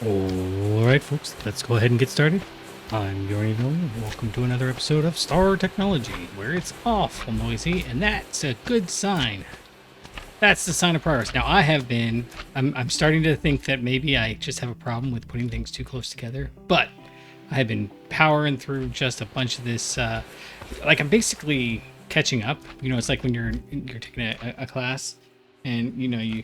Alright folks, let's go ahead and get started. I'm your and welcome to another episode of Star Technology, where it's awful noisy, and that's a good sign. That's the sign of progress. Now I'm starting to think that maybe I just have a problem with putting things too close together, but I've been powering through just a bunch of this, like I'm basically catching up. You know, it's like when you're taking a class and you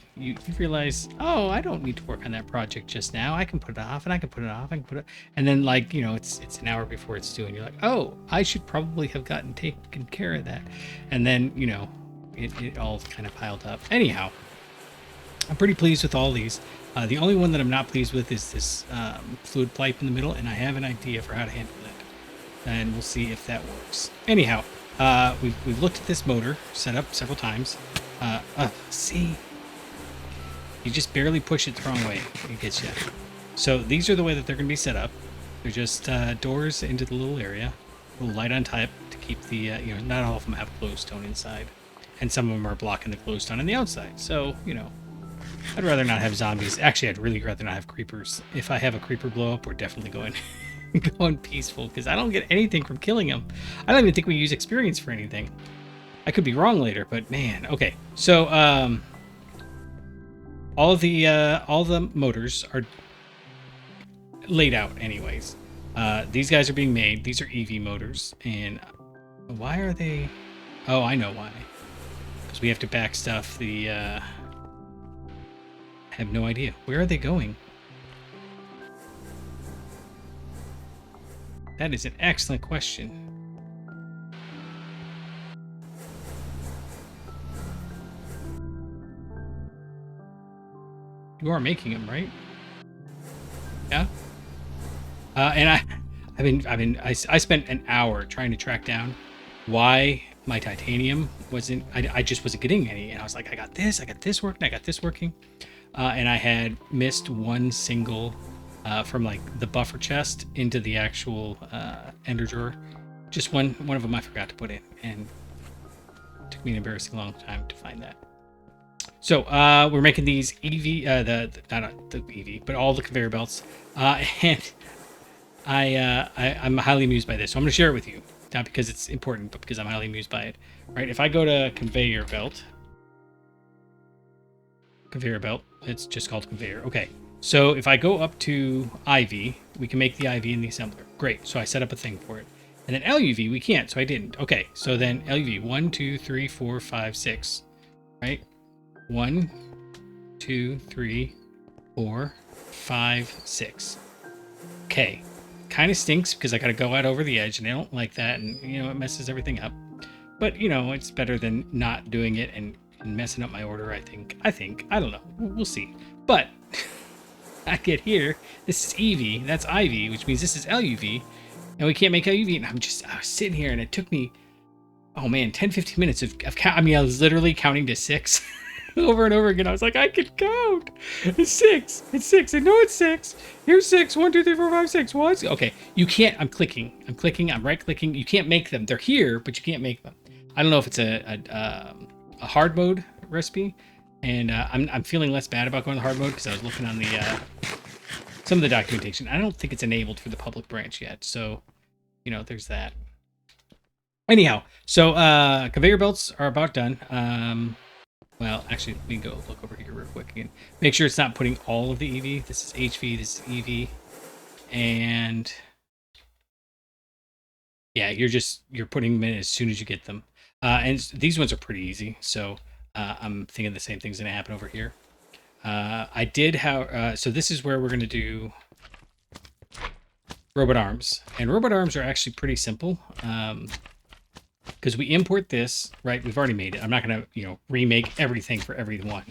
realize, oh, I don't need to work on that project just now. I can put it off, and I can put it off, I can put it, and then like it's an hour before it's due, and you're like, oh, I should probably have taken care of that, and then it all kind of piled up. Anyhow, I'm pretty pleased with all these. The only one that I'm not pleased with is this fluid pipe in the middle, and I have an idea for how to handle it, and we'll see if that works. Anyhow, we've looked at this motor set up several times. See, you just barely push it the wrong way, it gets you. So these are the way that they're going to be set up. They're just doors into the little area, a little light on top to keep the not all of them have glowstone inside, and some of them are blocking the glowstone on the outside. So I'd rather not have zombies. Actually, I'd really rather not have creepers. If I have a creeper blow up, we're definitely going peaceful, because I don't get anything from killing them. I don't even think we use experience for anything. I could be wrong later, but man, okay. So all the motors are laid out anyways. These guys are being made. These are EV motors, and why are they? Oh, I know why. Because we have to back stuff. I have no idea. Where are they going? That is an excellent question. You are making them, right? Yeah. And I spent an hour trying to track down why my titanium wasn't. I just wasn't getting any, and I was like, I got this working, I got this working, and I had missed one single from like the buffer chest into the actual ender drawer. Just one of them I forgot to put in, and it took me an embarrassing long time to find that. So we're making these EV, not the EV, but all the conveyor belts, and I'm highly amused by this. So I'm going to share it with you, not because it's important, but because I'm highly amused by it. Right? If I go to conveyor belt, it's just called conveyor. Okay. So if I go up to IV, we can make the IV in the assembler. Great. So I set up a thing for it. And then LUV, we can't, so I didn't. Okay. So then LUV, 1, 2, 3, 4, 5, 6. Right? 1, 2, 3, 4, 5, 6. Okay. Kind of stinks because I got to go out over the edge, and I don't like that, and it messes everything up. But it's better than not doing it and messing up my order. I think. I don't know. We'll see. But I get here. This is EV. That's IV, which means this is LUV, and we can't make LUV. And I was sitting here, and it took me, oh man, 10-15 minutes of count. I mean, I was literally counting to 6. Over and over again. I was like, I can count. It's 6. It's 6. I know it's 6. Here's 6. 1, 2, 3, 4, 5, 6. What? Okay. You can't. I'm clicking. I'm right clicking. You can't make them. They're here, but you can't make them. I don't know if it's a hard mode recipe, and I'm feeling less bad about going to hard mode because I was looking on the some of the documentation. I don't think it's enabled for the public branch yet, so there's that. Anyhow, so conveyor belts are about done. Well, actually, we can go look over here real quick again. Make sure it's not putting all of the EV. This is HV, this is EV. And yeah, you're putting them in as soon as you get them. And these ones are pretty easy. So I'm thinking the same thing's going to happen over here. So this is where we're going to do robot arms. And robot arms are actually pretty simple. Because we import this, right? We've already made it. I'm not going to, remake everything for every one.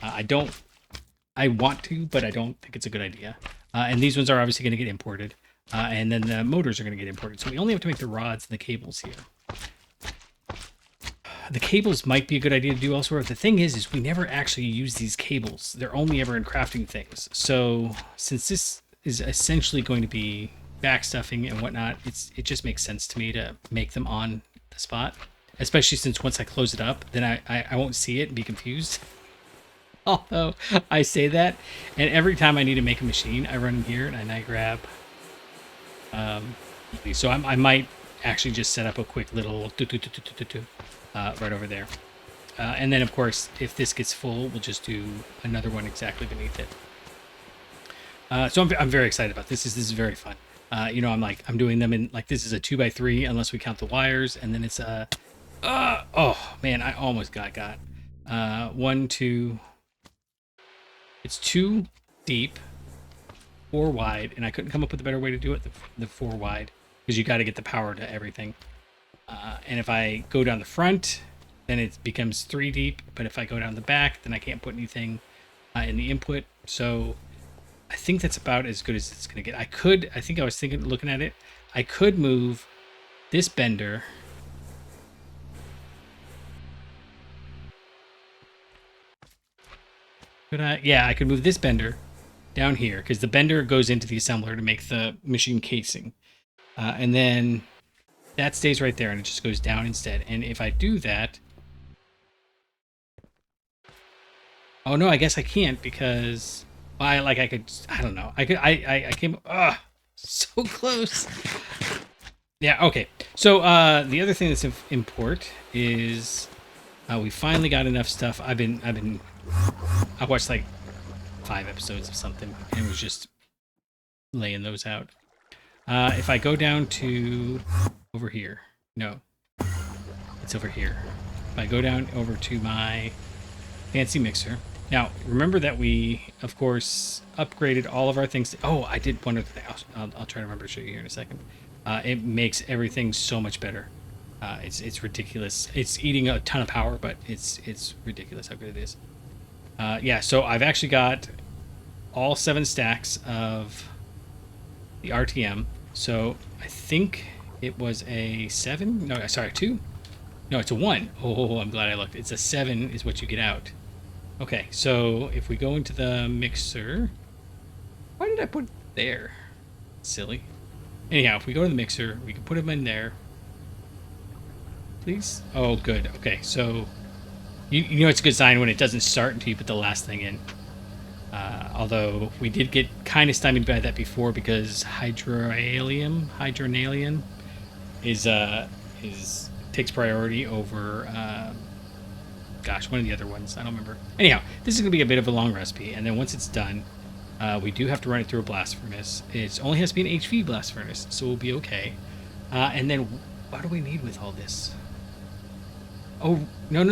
I want to, but I don't think it's a good idea. And these ones are obviously going to get imported. And then the motors are going to get imported. So we only have to make the rods and the cables here. The cables might be a good idea to do elsewhere. The thing is we never actually use these cables. They're only ever in crafting things. So since this is essentially going to be backstuffing and whatnot, it just makes sense to me to make them on the spot, especially since once I close it up, then I won't see it and be confused. Although I say that, and every time I need to make a machine, I run in here and I grab. So I might actually just set up a quick little right over there. And then, of course, if this gets full, we'll just do another one exactly beneath it. So I'm very excited about this. This is very fun. I'm doing them in, like, this is a 2x3 unless we count the wires, and then it's a oh man, I almost got 1, 2. It's 2 deep, 4 wide, and I couldn't come up with a better way to do it. The 4 wide, because you got to get the power to everything. And if I go down the front, then it becomes 3 deep. But if I go down the back, then I can't put anything in the input. So I think that's about as good as it's going to get. I think I was thinking, looking at it, I could move this bender. Could I? Yeah, I could move this bender down here, because the bender goes into the assembler to make the machine casing. And then that stays right there, and it just goes down instead. And if I do that... Oh, no, I guess I can't, because... I don't know. I came... so close. Yeah, okay. So, the other thing that's import is... we finally got enough stuff. I watched like 5 episodes of something, and was just laying those out. If I go down to over here, no, it's over here. If I go down over to my fancy mixer. Now, remember that we, of course, upgraded all of our things. Oh, I did one other thing. I'll try to remember to show you here in a second. It makes everything so much better. It's ridiculous. It's eating a ton of power, but it's ridiculous how good it is. Yeah, so I've actually got all 7 stacks of the RTM. So I think it was a 7. No, sorry, 2. No, it's a 1. Oh, I'm glad I looked. It's a 7 is what you get out. Okay, so if we go into the mixer... Why did I put it there? Silly. Anyhow, if we go to the mixer, we can put them in there. Please? Oh, good. Okay, so... You know it's a good sign when it doesn't start until you put the last thing in. Although we did get kind of stymied by that before, because hydronalium takes priority over gosh, one of the other ones. I don't remember. Anyhow, this is going to be a bit of a long recipe, and then once it's done, we do have to run it through a blast furnace. It only has to be an HV blast furnace, so we'll be okay. And then what do we need with all this? Oh, no.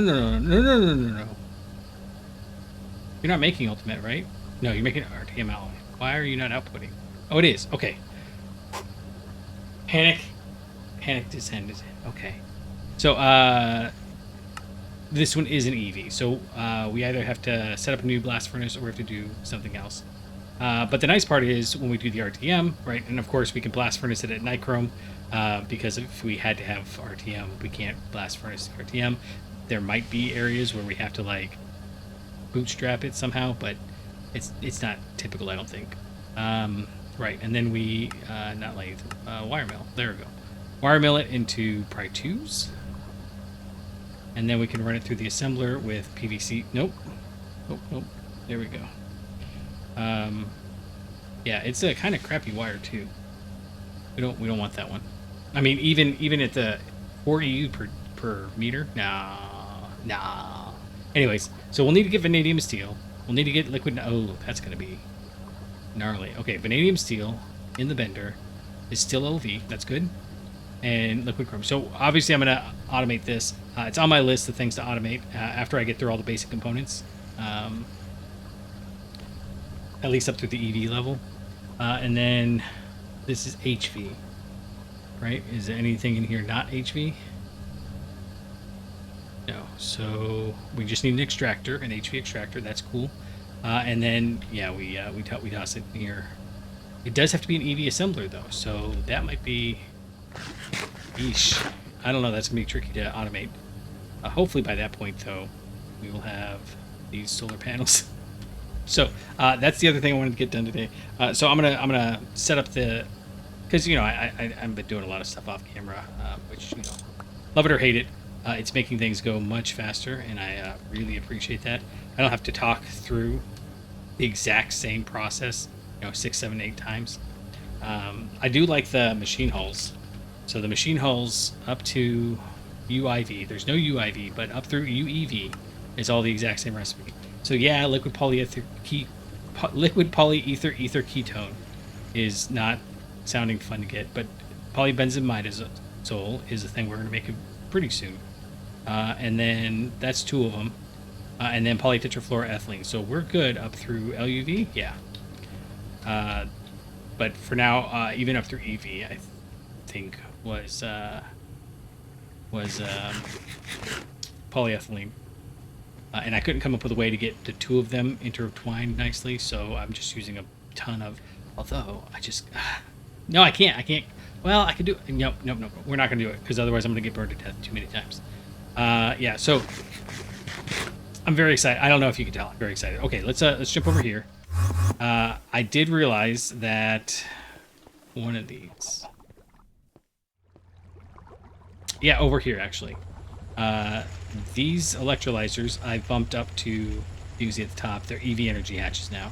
You're not making ultimate, right? No, you're making RTM alloy. Why are you not outputting? Oh, it is. Okay. Panic descended. Okay. So, this one is an EV. So, we either have to set up a new blast furnace or we have to do something else. But the nice part is when we do the RTM, right? And of course, we can blast furnace it at nichrome. Because if we had to have RTM, we can't blast furnace RTM. There might be areas where we have to like bootstrap it somehow, but it's not typical, I don't think. Right, and then we not lathe, wire mill. There we go. Wire mill it into pry 2s, and then we can run it through the assembler with PVC. Nope. There we go. Yeah, it's a kind of crappy wire too. We don't want that one. I mean, even at the 4 EU per meter. No. Anyways, so we'll need to get vanadium steel. We'll need to get liquid. Oh, that's gonna be gnarly. Okay, vanadium steel in the bender is still LV. That's good. And liquid chrome. So obviously I'm gonna automate this. It's on my list of things to automate after I get through all the basic components. At least up to the EV level. And then this is HV. Right? Is there anything in here not HV? No. So we just need an extractor, an HV extractor. That's cool. And then yeah, we toss it here. It does have to be an EV assembler though, so that might be. Eesh. I don't know. That's gonna be tricky to automate. Hopefully by that point though, we will have these solar panels. So that's the other thing I wanted to get done today. So I'm gonna set up the. Because, you know, I've been doing a lot of stuff off camera, which, love it or hate it, it's making things go much faster, and I really appreciate that. I don't have to talk through the exact same process, 6, 7, 8 times. I do like the machine hulls. So the machine hulls up to UIV, there's no UIV, but up through UEV is all the exact same recipe. So yeah, liquid polyether ether ketone is not sounding fun to get, but polybenzimidazole is a thing we're going to make pretty soon. And then that's 2 of them. And then polytetrafluoroethylene. So we're good up through LUV, yeah. But for now, even up through EV, I think was polyethylene. And I couldn't come up with a way to get the 2 of them intertwined nicely, so I'm just using a ton of. Although I just no, I can't. Well, I could do it. Nope. We're not gonna do it because otherwise I'm gonna get burned to death too many times. Yeah. So I'm very excited. I don't know if you can tell. I'm very excited. Okay, let's jump over here. I did realize that one of these. Yeah, over here actually. These electrolyzers I've bumped up to, you can see at the top, they're EV energy hatches now,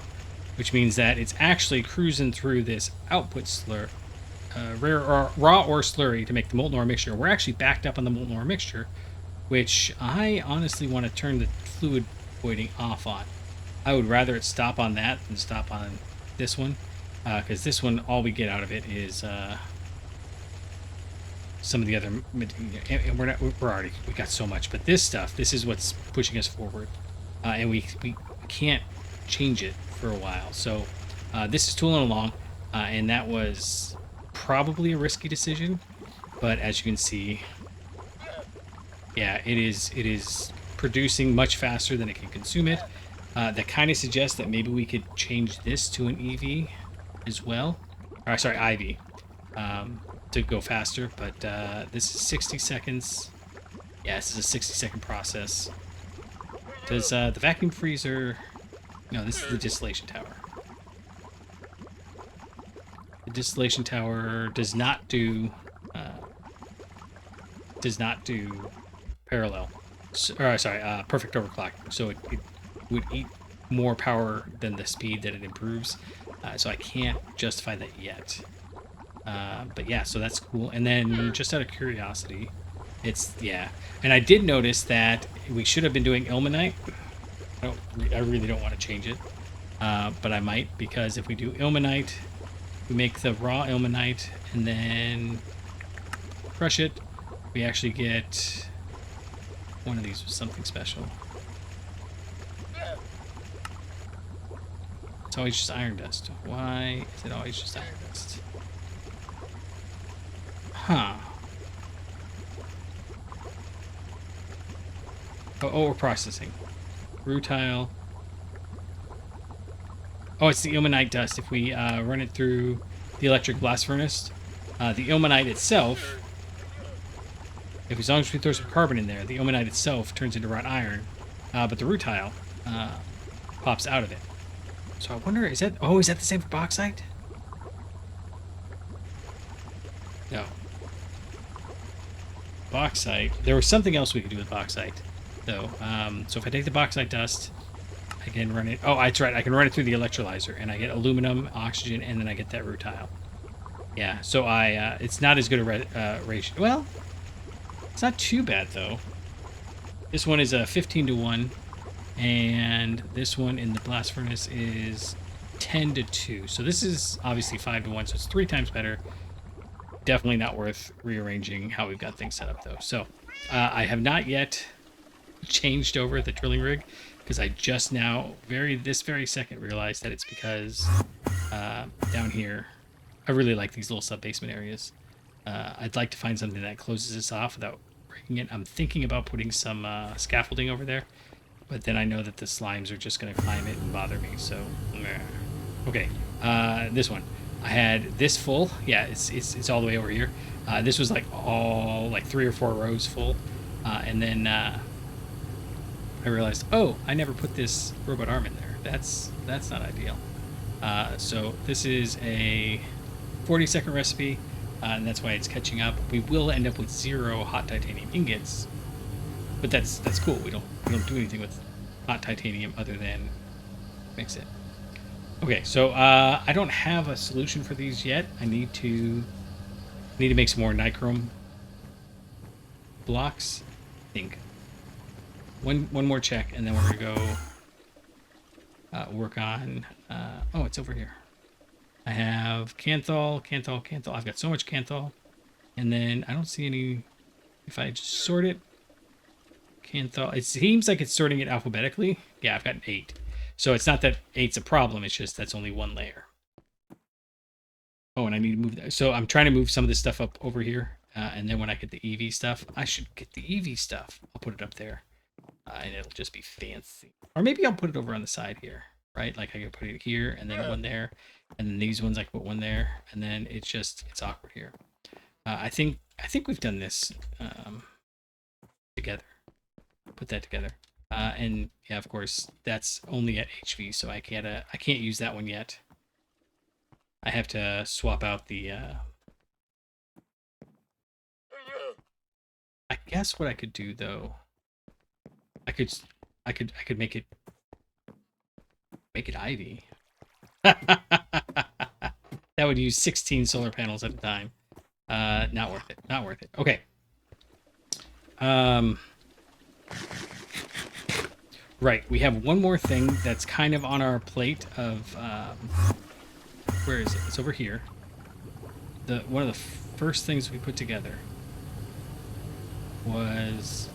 which means that it's actually cruising through this output slur, raw ore slurry to make the molten ore mixture. We're actually backed up on the molten ore mixture, which I honestly want to turn the fluid voiding off on. I would rather it stop on that than stop on this one, because this one, all we get out of it is some of the other, and we got so much, but this is what's pushing us forward, and we can't change it for a while. So this is tooling along, and that was probably a risky decision, but as you can see, yeah, it is producing much faster than it can consume it. That kind of suggests that maybe we could change this to an EV as well, or sorry, IV. To go faster, but this is 60 seconds. Yeah, this is a 60-second process. Does the vacuum freezer... No, this is the distillation tower. The distillation tower does not do parallel. Perfect overclocking. So it would eat more power than the speed that it improves. So I can't justify that yet. But yeah, so that's cool. And then just out of curiosity, and I did notice that we should have been doing ilmenite. I really don't want to change it, but I might, because if we do ilmenite, we make the raw ilmenite and then crush it, we actually get one of these with something special. It's always just iron dust. Why is it always just iron dust? Huh. Oh, we're processing. Rutile. Oh, it's the ilmenite dust. If we run it through the electric blast furnace, the ilmenite itself, as long as we throw some carbon in there, the ilmenite itself turns into wrought iron, but the rutile pops out of it. So I wonder, is that the same for bauxite? No. Bauxite. There was something else we could do with bauxite, though. So if I take the bauxite dust, I can run it. Oh, that's right. I can run it through the electrolyzer, and I get aluminum, oxygen, and then I get that rutile. Yeah. So it's not as good a ratio. Well, it's not too bad though. This one is a 15-to-1, and this one in the blast furnace is 10-to-2. So this is obviously 5-to-1, so it's 3 times better. Definitely not worth rearranging how we've got things set up, though. So I have not yet changed over the drilling rig, because I just now, this very second, realized that it's because down here, I really like these little sub-basement areas. I'd like to find something that closes this off without breaking it. I'm thinking about putting some scaffolding over there, but then I know that the slimes are just going to climb it and bother me, so... Okay, this one. I had this full. Yeah, it's all the way over here. This was all 3 or 4 rows full, and then I realized, oh, I never put this robot arm in there. That's not ideal. So this is a 40-second recipe, and that's why it's catching up. We will end up with 0 hot titanium ingots, but that's cool. We don't do anything with hot titanium other than mix it. Okay, so I don't have a solution for these yet. I need to make some more nichrome blocks. I think one more check, and then we're gonna go work on. Oh, it's over here. I have Canthol. I've got so much Canthol, and then I don't see any. If I just sort it, Canthol. It seems like it's sorting it alphabetically. Yeah, I've got 8. So it's not that 8's a problem. It's just that's only one layer. Oh, and I need to move that. So I'm trying to move some of this stuff up over here. And then when I get the EV stuff, I should get the EV stuff. I'll put it up there. And it'll just be fancy. Or maybe I'll put it over on the side here, right? Like I can put it here and then one there. And then these ones I can put one there. And then it's awkward here. I think we've done this together. Put that together. And yeah, of course, that's only at HV, so I can't use that one yet. I have to swap out the. I guess what I could do though, I could make it Ivy. That would use 16 solar panels at a time. Not worth it. Not worth it. Okay. Right, we have one more thing that's kind of on our plate of, where is it? It's over here. One of the first things we put together was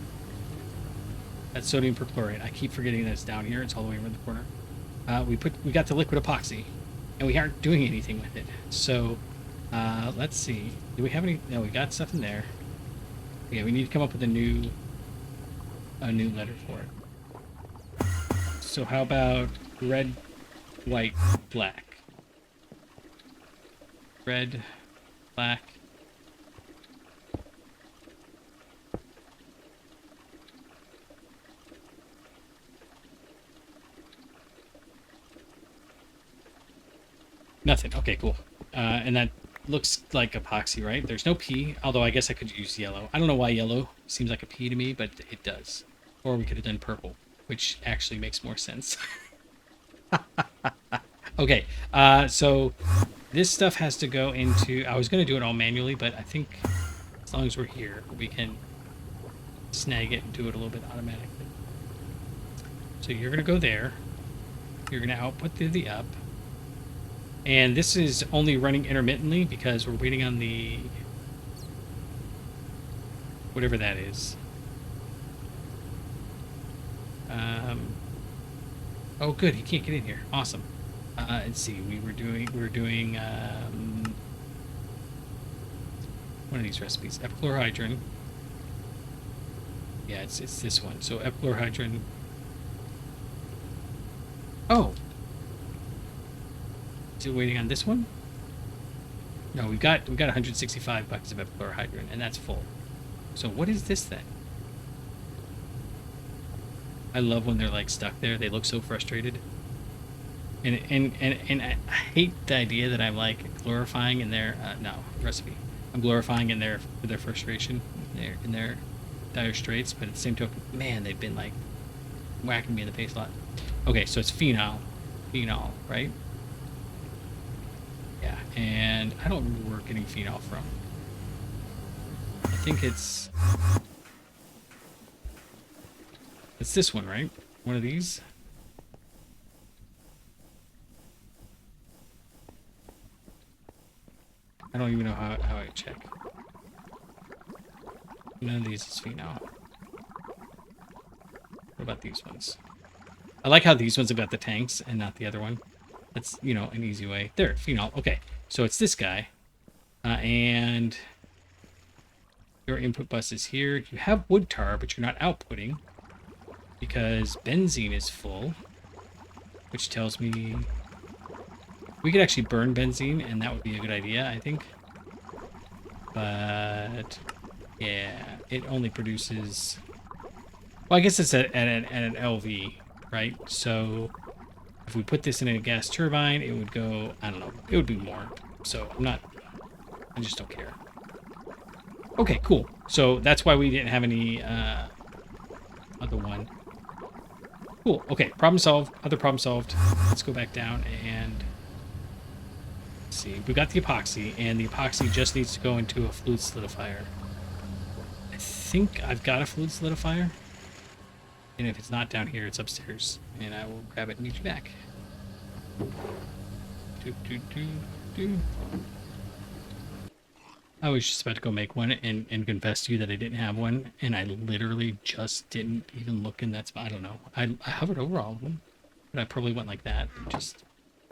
that sodium perchlorate. I keep forgetting that it's down here. It's all the way around the corner. We got the liquid epoxy, and we aren't doing anything with it. So, let's see. Do we have any? No, we got stuff in there. Yeah, we need to come up with a new letter for it. So how about red, white, black? Red, black. Nothing. Okay, cool. And that looks like epoxy, right? There's no P, although I guess I could use yellow. I don't know why yellow seems like a P to me, but it does. Or we could have done purple, which actually makes more sense. Okay, so this stuff has to go into... I was going to do it all manually, but I think as long as we're here, we can snag it and do it a little bit automatically. So you're going to go there. You're going to output the up. And this is only running intermittently because we're waiting on the... whatever that is. Oh, good. He can't get in here. Awesome. Let's see. We were doing one of these recipes. Epichlorohydrin. Yeah, it's this one. So epichlorohydrin. Oh. Is it waiting on this one? No, we got 165 buckets of epichlorohydrin, and that's full. So what is this then? I love when they're like stuck there. They look so frustrated. And I hate the idea that I'm like glorifying in their recipe. I'm glorifying in their frustration, in their dire straits. But at the same token, man, they've been like whacking me in the face a lot. Okay, so it's phenol, right? Yeah, and I don't remember where we're getting phenol from. I think it's this one, right? One of these. I don't even know how I check. None of these is phenol. What about these ones? I like how these ones have got the tanks and not the other one. That's, an easy way. There, phenol. Okay, so it's this guy. And your input bus is here. You have wood tar, but you're not outputting because benzene is full, which tells me we could actually burn benzene, and that would be a good idea, I think. But yeah, it only produces... Well, I guess it's at an LV, right? So if we put this in a gas turbine, it would go, I don't know, it would be more. So I just don't care. Okay, cool. So that's why we didn't have any other one. Cool. Okay, problem solved. Other problem solved. Let's go back down and see. We got the epoxy, and the epoxy just needs to go into a fluid solidifier. I think I've got a fluid solidifier. And if it's not down here, it's upstairs. And I will grab it and meet you back. I was just about to go make one and confess to you that I didn't have one. And I literally just didn't even look in that spot. I don't know. I hovered over all of them. But I probably went like that. Just,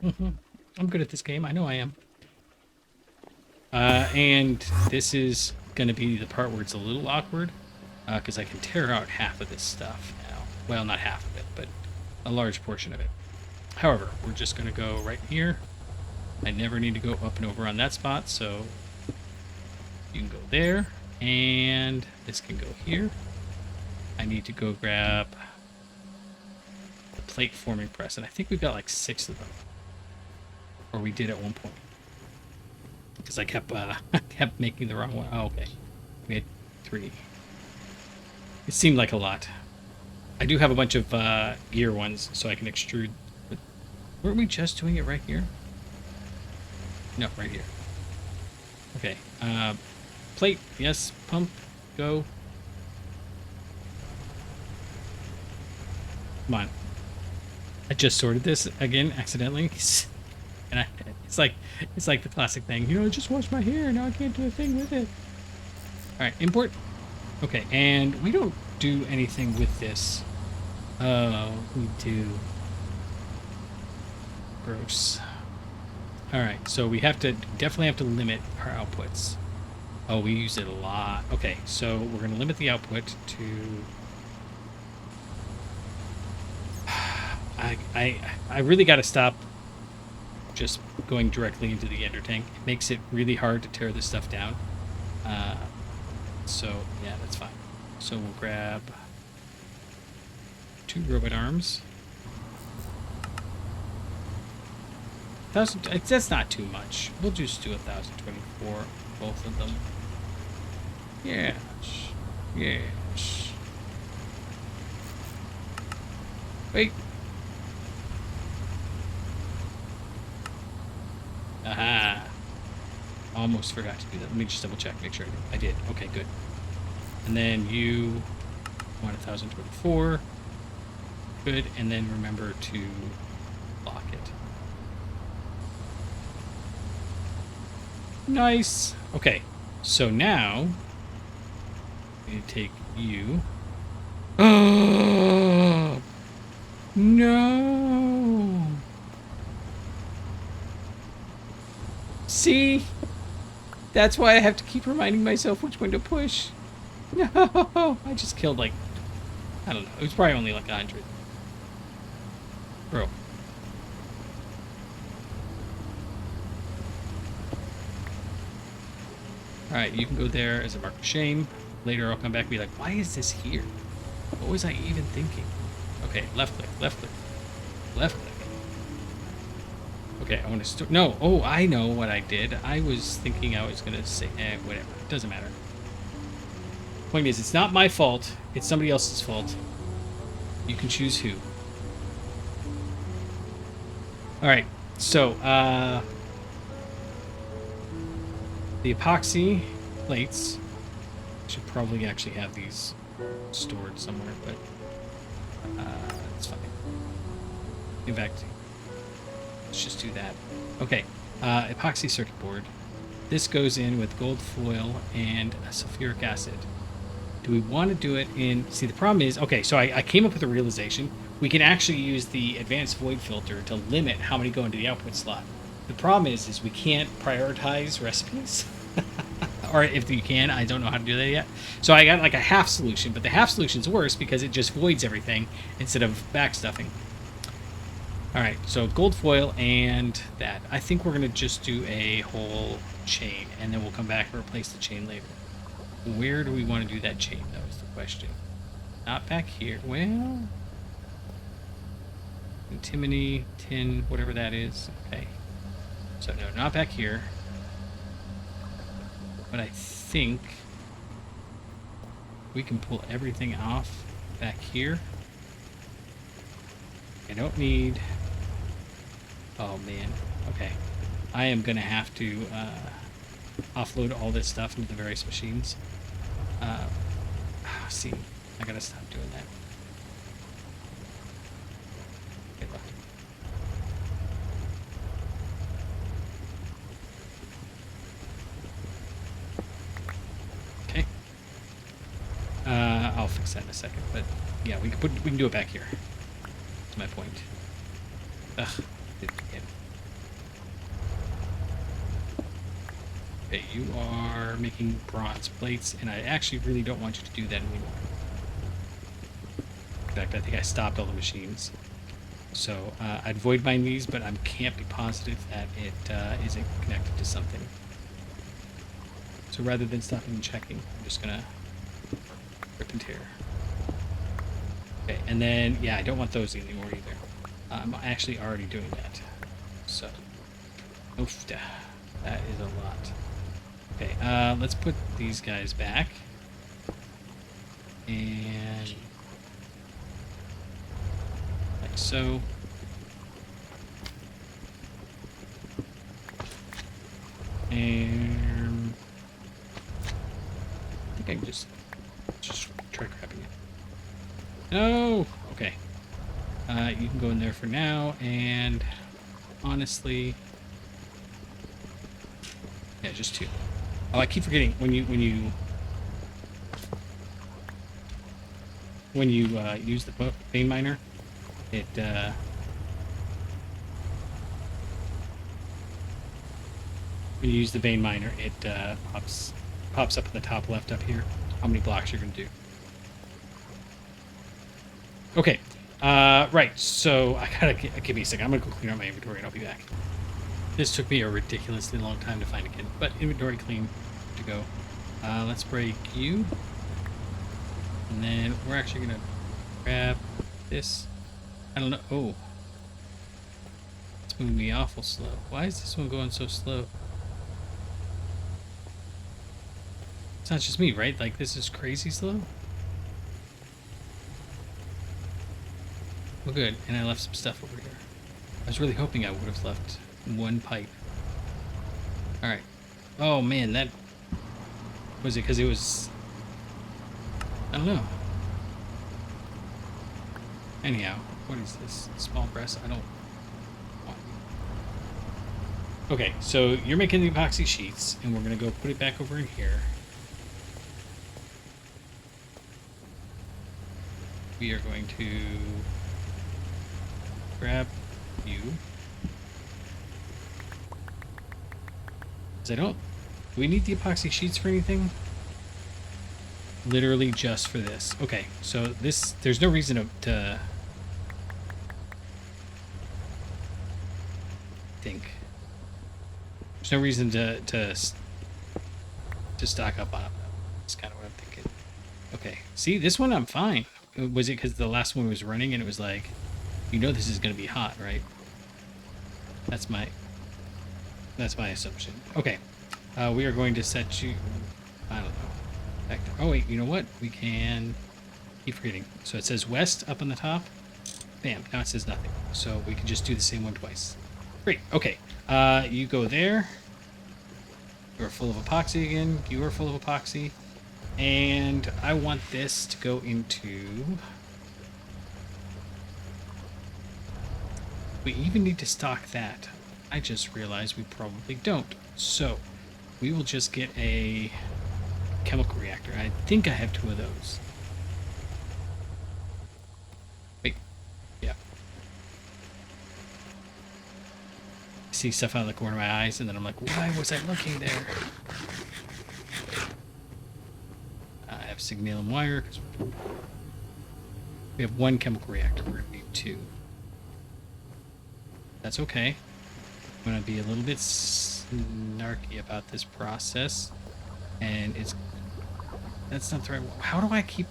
I'm good at this game. I know I am. And this is going to be the part where it's a little awkward. Because I can tear out half of this stuff now. Well, not half of it, but a large portion of it. However, we're just going to go right here. I never need to go up and over on that spot, so you can go there. And this can go here. I need to go grab the plate forming press, and I think we've got like 6 of them. Or we did at one point. Because I kept kept making the wrong one. Oh, okay. We had 3. It seemed like a lot. I do have a bunch of gear ones, so I can extrude. But weren't we just doing it right here? No, right here. Okay. Plate, yes. Pump, go. Come on. I just sorted this again accidentally, and it's like the classic thing. You know, I just washed my hair, now I can't do a thing with it. All right, import. Okay, and we don't do anything with this. Oh, we do. Gross. All right, so we definitely have to limit our outputs. Oh, we use it a lot. Okay, so we're going to limit the output to... I really got to stop just going directly into the ender tank. It makes it really hard to tear this stuff down. So, yeah, that's fine. So we'll grab 2 robot arms. That's not too much. We'll just do 1,024, both of them. Yes. Yes. Wait. Aha. Almost forgot to do that. Let me just double check, make sure I did. Okay, good. And then you want 1,024. Good. And then remember to lock it. Nice. Okay. So now we need to take you. Oh no. See? That's why I have to keep reminding myself which one to push. No, I just killed like, I don't know. It was probably only like 100. Bro. Alright, you can go there as a mark of shame. Later I'll come back and be like, why is this here? What was I even thinking? Okay, left click, left click, left click. Okay, I want to start. No, oh, I know what I did. I was thinking I was going to say, whatever. It doesn't matter. Point is, it's not my fault. It's somebody else's fault. You can choose who. Alright, so, the epoxy plates. I should probably actually have these stored somewhere, but it's fine. In fact, let's just do that. Okay, epoxy circuit board. This goes in with gold foil and sulfuric acid. Do we want to do it in... See, the problem is... Okay, so I came up with a realization. We can actually use the advanced void filter to limit how many go into the output slot. The problem is we can't prioritize recipes. Or if you can, I don't know how to do that yet. So I got like a half solution, but the half solution is worse because it just voids everything instead of backstuffing. Alright, so gold foil and that. I think we're going to just do a whole chain, and then we'll come back and replace the chain later. Where do we want to do that chain, though, is the question. Not back here. Well... antimony, tin, whatever that is. Okay. So, no, not back here. But I think we can pull everything off back here. I don't need... Oh, man. Okay. I am going to have to offload all this stuff into the various machines. See, I got to stop doing that. Okay, look. Okay. I'll fix that in a second, but yeah, we can do it back here. That's my point. Ugh, did it again. Okay, you are making bronze plates, and I actually really don't want you to do that anymore. In fact, I think I stopped all the machines. So I'd void mine these, but I can't be positive that it isn't connected to something. So rather than stopping and checking, I'm just gonna rip and tear. Okay, and then, yeah, I don't want those anymore either. I'm actually already doing that. So, oof, that is a lot. Okay, let's put these guys back. And like so. And I think I can just try grabbing it. No! Okay. You can go in there for now, and honestly, yeah, just 2. Oh, I keep forgetting when you use the vein miner, it when you use the vein miner, it pops up in the top left up here how many blocks you're gonna do. Okay, right. So I gotta give me a second. I'm gonna go clean out my inventory, and I'll be back. This took me a ridiculously long time to find again, but inventory clean to go. Let's break you. And then we're actually going to grab this. I don't know. Oh. It's moving me awful slow. Why is this one going so slow? It's not just me, right? Like, this is crazy slow? Well, good. And I left some stuff over here. I was really hoping I would have left 1 pipe. Alright. Oh, man, that... Was it because it was... I don't know. Anyhow, what is this? Small breast? I don't want. Okay, so you're making the epoxy sheets, and we're going to go put it back over in here. We are going to grab you. Because I don't... Do we need the epoxy sheets for anything? Literally just for this. Okay, so this... There's no reason to think. There's no reason to stock up on it. That's kind of what I'm thinking. Okay, see, this one I'm fine. Was it because the last one was running and it was like, you know this is going to be hot, right? That's my assumption. Okay, we are going to set you, I don't know, back to, oh wait, you know what? We can keep reading. So it says west up on the top. Bam, now it says nothing. So we can just do the same one twice. Great, okay. You go there. You're full of epoxy again. You are full of epoxy. And I want this to go into... We even need to stock that. I just realized we probably don't. So, we will just get a chemical reactor. I think I have 2 of those. Wait. Yeah. I see stuff out of the corner of my eyes, and then I'm like, why was I looking there? I have signalum wire, because we have 1 chemical reactor. We're going to need 2. That's okay. I'm going to be a little bit snarky about this process. And it's... That's not the right... How do I keep...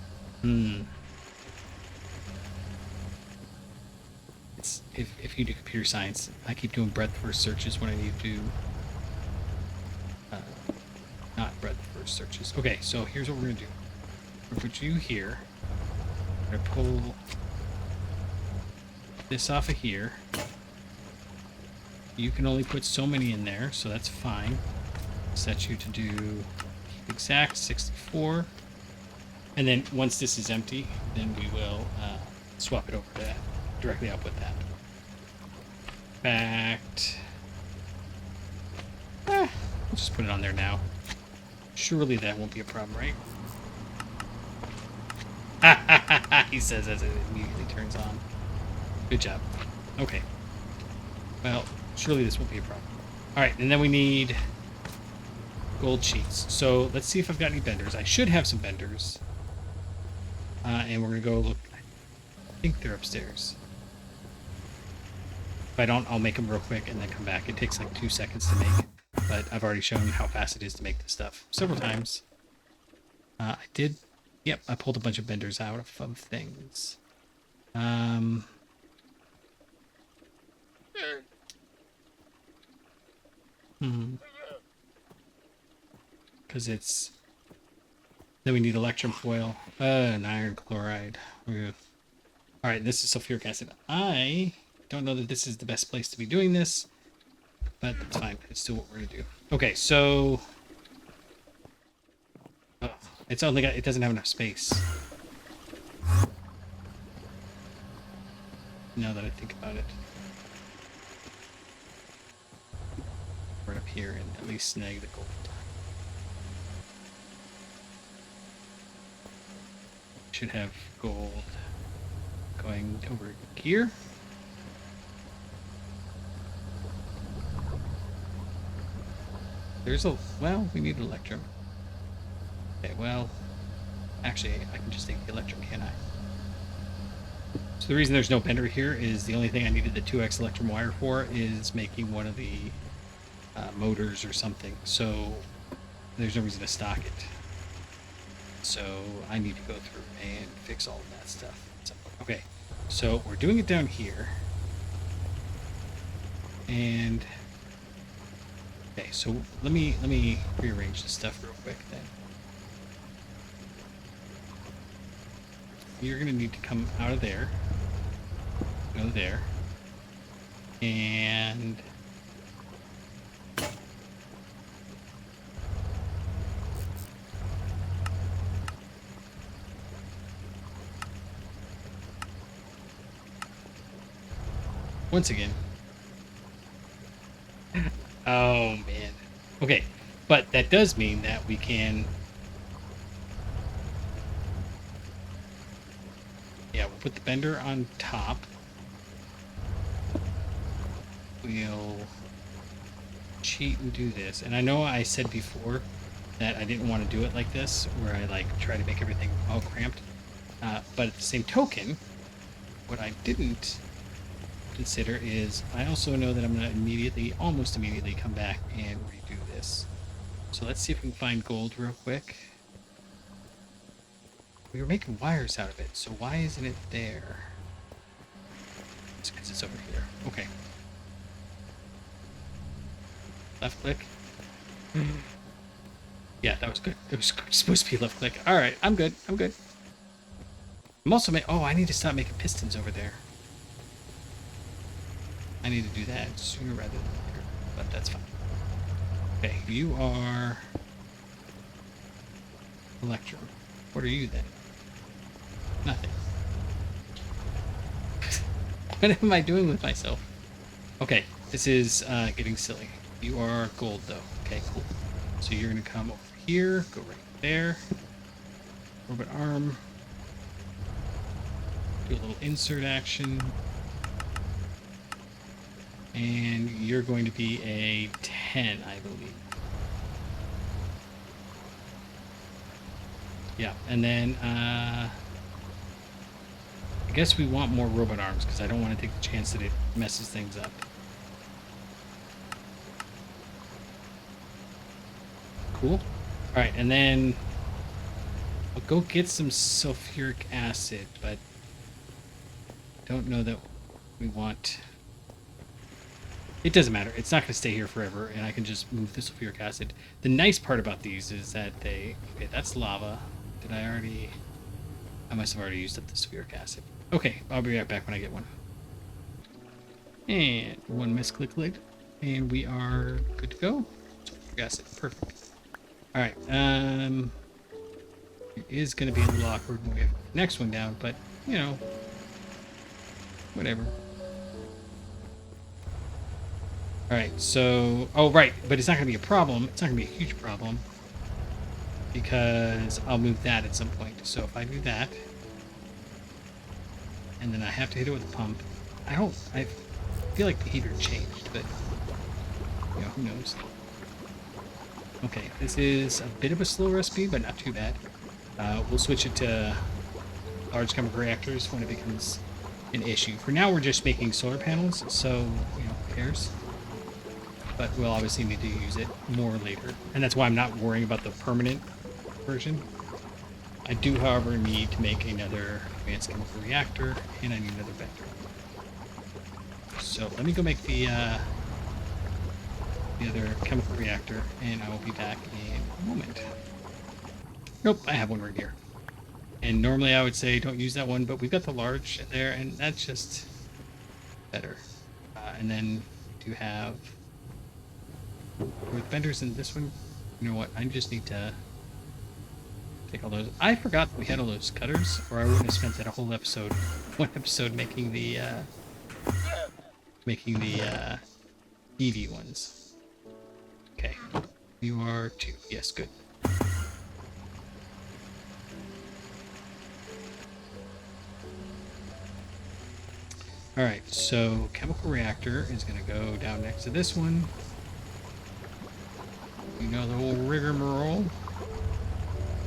It's... If you do computer science, I keep doing breadth first searches when I need to... not breadth first searches. Okay, so here's what we're going to do. We're going to put you here. We're going to pull this off of here. You can only put so many in there, so that's fine. Set you to do exact 64. And then once this is empty, then we will swap it over to that. Directly output that. Fact. We'll just put it on there now. Surely that won't be a problem, right? He says as it immediately turns on. Good job. Okay. Well, surely this won't be a problem. Alright, and then we need gold sheets. So let's see if I've got any benders. I should have some benders. And we're going to go look. I think they're upstairs. If I don't, I'll make them real quick and then come back. It takes like 2 seconds to make. But I've already shown how fast it is to make this stuff several times. I did. Yep, I pulled a bunch of benders out of things. Because it's... Then we need electrum foil. And iron chloride. Alright, this is sulfuric acid. I don't know that this is the best place to be doing this. But that's fine. It's still what we're going to do. Okay, so... It's only got, it doesn't have enough space. Now that I think about it. Right up here and at least snag the gold. Should have gold going over here. There's a, well, we need an electrum. Okay, well, actually, I can just take the electrum, can't I? So the reason there's no bender here is the only thing I needed the 2x electrum wire for is making one of the motors or something. So there's no reason to stock it. So I need to go through and fix all of that stuff. So, okay, so we're doing it down here. And okay, so let me rearrange this stuff real quick then. You're gonna need to come out of there, go there, and once again. Oh man. Okay, but that does mean that we can. Yeah, we'll put the bender on top. We'll cheat and do this. And I know I said before that I didn't want to do it like this, where I like try to make everything all cramped. But at the same token, what I didn't consider is I also know that I'm going to immediately, almost immediately, come back and redo this. So let's see if we can find gold real quick. We were making wires out of it, so why isn't it there? It's because it's over here. Okay. Left click. Yeah, that was good. It was supposed to be left click. All right, I'm good. I'm good. I'm also oh, I need to stop making pistons over there. I need to do that sooner rather than later, but that's fine. Okay, you are electrum. What are you then? Nothing. What am I doing with myself? Okay, this is getting silly. You are gold though. Okay, cool. So you're gonna come over here, go right there. Orbit arm. Do a little insert action. And you're going to be a 10, I believe. Yeah, and then I guess we want more robot arms because I don't want to take the chance that it messes things up. Cool. All right, and then I'll go get some sulfuric acid, but I don't know that we want... It doesn't matter. It's not going to stay here forever, and I can just move the sulfuric acid. The nice part about these is that they... Okay, that's lava. Did I already... I must have already used up the sulfuric acid. Okay, I'll be right back when I get one. And one misclick lid. And we are good to go. Gas it. Perfect. Alright, it is going to be a little awkward when we have the next one down, but, you know, whatever. Alright, so... Oh, right, but it's not going to be a problem. It's not going to be a huge problem. Because I'll move that at some point. So if I do that... And then I have to hit it with a pump. I feel like the heater changed, but... You know, who knows? Okay, this is a bit of a slow recipe, but not too bad. We'll switch it to large chemical reactors when it becomes an issue. For now, we're just making solar panels, so, you know, who cares? But we'll obviously need to use it more later. And that's why I'm not worrying about the permanent version. I do, however, need to make another advanced chemical reactor, and I need another bender. So let me go make the other chemical reactor, and I will be back in a moment. Nope, I have one right here. And normally I would say don't use that one, but we've got the large there, and that's just better. And then we do have with benders in this one. You know what? I just need to take all those. I forgot that we had all those cutters, or I wouldn't have spent that a whole episode, one episode making the EV ones. Okay, you are 2. Yes, good. All right, so chemical reactor is going to go down next to this one. You know the whole rigmarole.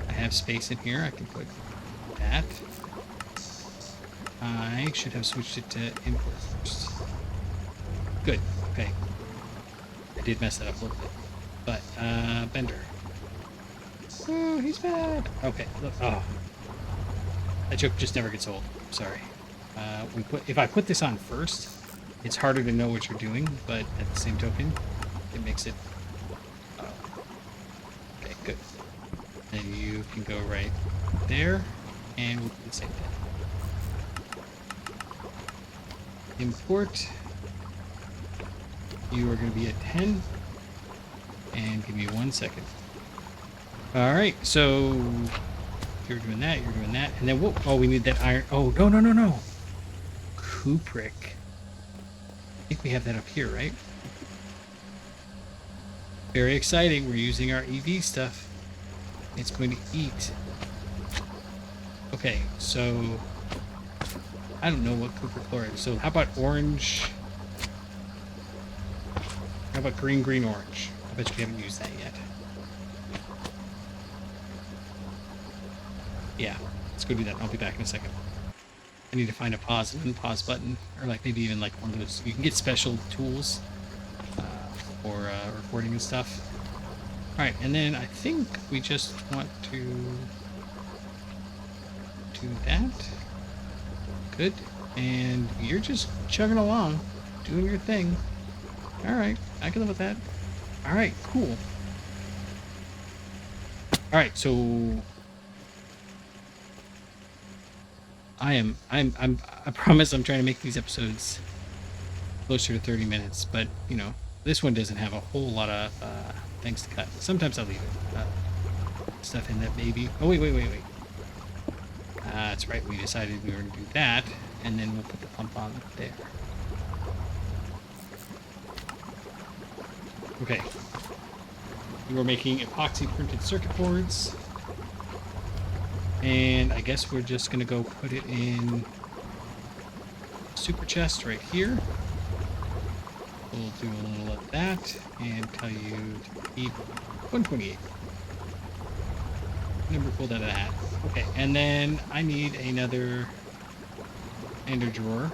I have space in here. I can put that. I should have switched it to import first. Good. Okay. I did mess that up a little bit. But, bender. Oh, he's bad. Okay. Look. Oh. That joke just never gets old. I'm sorry. If I put this on first, it's harder to know what you're doing, but at the same token, it makes it... Okay, good. And you can go right there, and we'll do the same thing. Import. You are going to be at 10. And give me 1 second. Alright, so... You're doing that, you're doing that. And then, whoop, oh, we need that iron. Oh, no, no, no, no. Kubrick. I think we have that up here, right? Very exciting. We're using our EV stuff. It's going to eat. Okay, so... I don't know what copper chloride. So how about orange? How about green, green, orange? I bet you we haven't used that yet. Yeah, let's go do that. I'll be back in a second. I need to find a pause and unpause button, or like maybe even like one of those. You can get special tools for recording and stuff. All right, and then I think we just want to do that. Good, and you're just chugging along, doing your thing. All right, I can live with that. All right, cool. All right, so I promise I'm trying to make these episodes closer to 30 minutes, but you know, this one doesn't have a whole lot of things to cut. Sometimes I'll leave it. Stuff in that maybe. Oh, wait. That's right, we decided we were going to do that, and then we'll put the pump on there. Okay. We were making epoxy printed circuit boards. And I guess we're just going to go put it in super chest right here. We'll do a little of that and tell you to keep 128. Never pulled out of that. Okay, and then I need another ender drawer.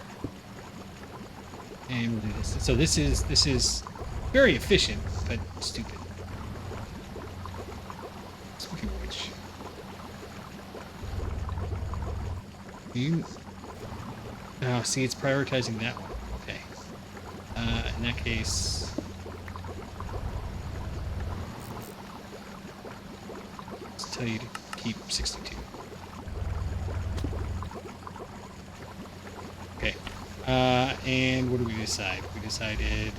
And we'll do this. So this is very efficient, but stupid. Speaking of which, oh, see, it's prioritizing that one. Okay. In that case, let's tell you to keep 62. Okay. And what did we decide? We decided...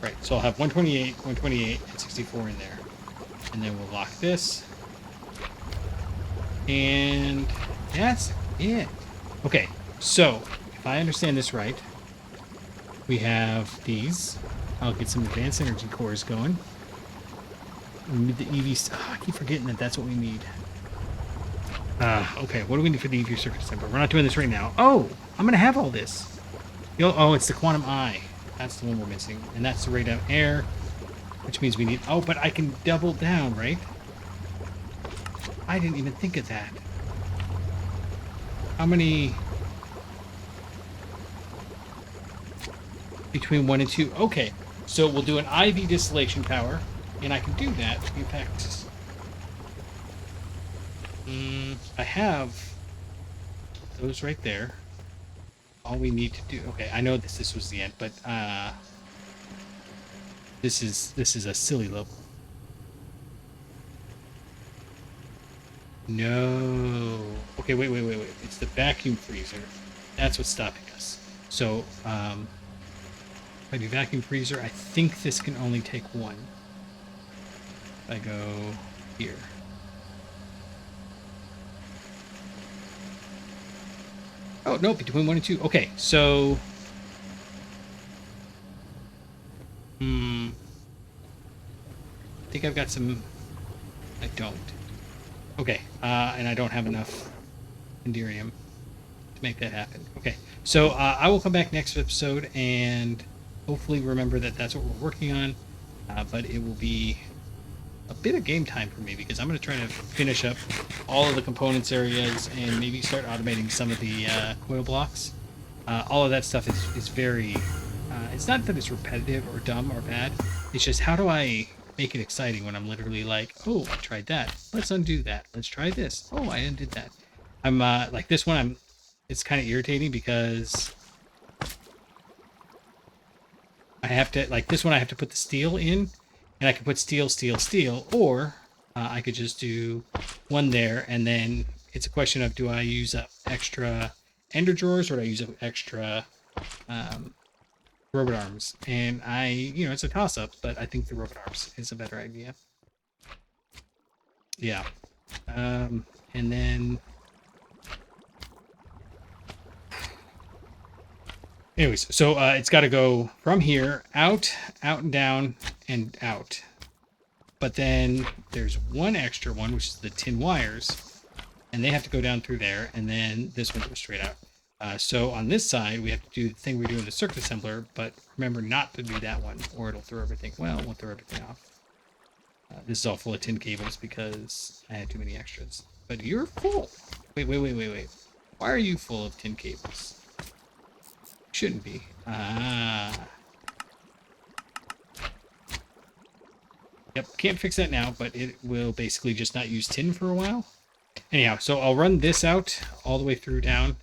Right, so I'll have 128, and 64 in there. And then we'll lock this. And that's it. Okay, so if I understand this right, we have these. I'll get some advanced energy cores going. We need the EV... Oh, I keep forgetting that that's what we need. Okay, what do we need for the EV circuit assembler? We're not doing this right now. Oh, I'm going to have all this. Oh, it's the quantum eye. That's the one we're missing. And that's the radon air, which means we need... Oh, but I can double down, right? I didn't even think of that. How many... Between 1 and 2? Okay, so we'll do an IV distillation power, and I can do that. In fact, I have those right there. All we need to do... Okay, I know this was the end, but this is a silly loop. No. Okay, wait. It's the vacuum freezer. That's what's stopping us. So, if I do vacuum freezer, I think this can only take one. If I go here. Oh, no, between 1 and 2. Okay, so... I think I've got some... I don't. Okay, and I don't have enough Enderium to make that happen. Okay, so I will come back next episode and hopefully remember that that's what we're working on, but it will be a bit of game time for me because I'm going to try to finish up all of the components areas and maybe start automating some of the coil blocks. All of that stuff is very... it's not that it's repetitive or dumb or bad. It's just how do I make it exciting when I'm literally like, oh, I tried that. Let's undo that. Let's try this. Oh, I undid that. I'm like this one. It's kind of irritating because I have to like this one. I have to put the steel in, and I can put steel, or I could just do one there, and then it's a question of do I use up extra ender drawers or do I use up extra robot arms? And it's a toss-up, but I think the robot arms is a better idea. Yeah. And then... Anyways, so it's got to go from here, out and down, and out. But then there's one extra one, which is the tin wires, and they have to go down through there, and then this one goes straight out. So on this side, we have to do the thing we do in the circuit assembler, but remember not to do that one, or it'll throw everything. Well, it won't throw everything off. This is all full of tin cables because I had too many extras. But you're full. Wait. Why are you full of tin cables? Shouldn't be. Yep, can't fix that now, but it will basically just not use tin for a while. Anyhow, so I'll run this out all the way through down.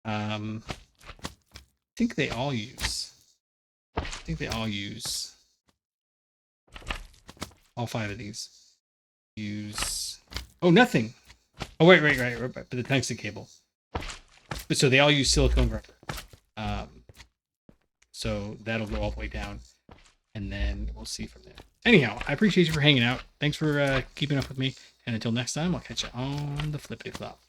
I think they all use. All 5 of these use. Oh, nothing. Oh, wait. But the tungsten cable. But so they all use silicone rubber. So that'll go all the way down, and then we'll see from there. Anyhow, I appreciate you for hanging out. Thanks for keeping up with me. And until next time, I'll catch you on the flippity flop.